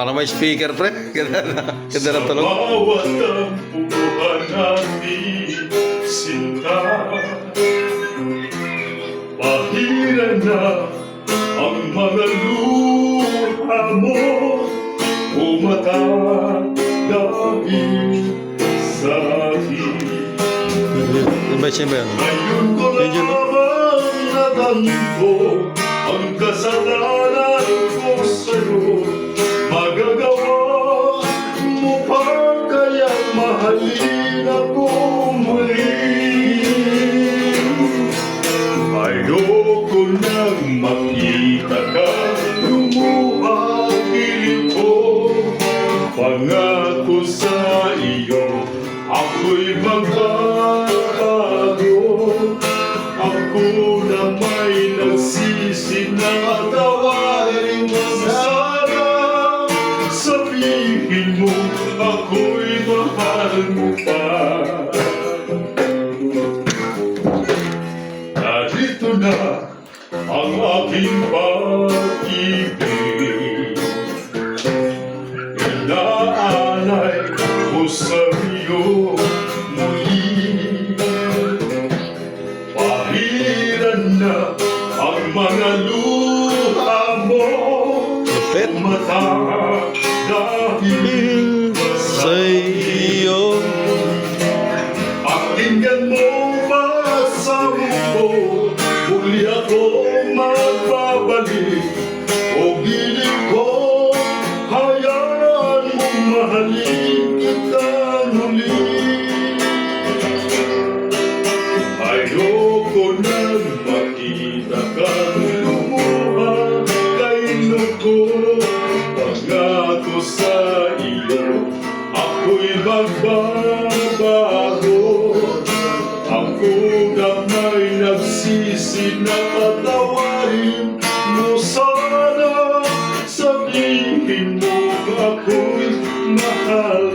Para may speaker, pre. Ganda na tulog. Sa bawat tampuhan natin, sinta, bahira na ang mga luha mo, umatagabi sa akin. Iba siya ba yan? Ngayon ko Medyo, no? lamang natanto ang kasalanan ko sa'yo. Magagawa mo pa kaya mahalin ako muli. Ayoko nang makita ka lumuha ang piling ko. Pangako sa iyo ako'y magbabago. Ako na may nagsisi na tawarin mo sana. Sabihin mo ako'y mahal mo pa. Narito na ang aking pag-ibig. Inaalay ko sa iyo muli. Pahiran na ang mga luha mo. Lupit. Mata dahil Sa iyo. pakinggan mo masabi ko. Muli ako magbabalik. O giling ko, hayaan mo mahalin kita muli. Ayoko nang makita ka lumuha kay ko. Pangako sa iyo, ako'y magbabago. Ako na may nagsisi na patawarin mo sana. Sabihin mo ako'y mahal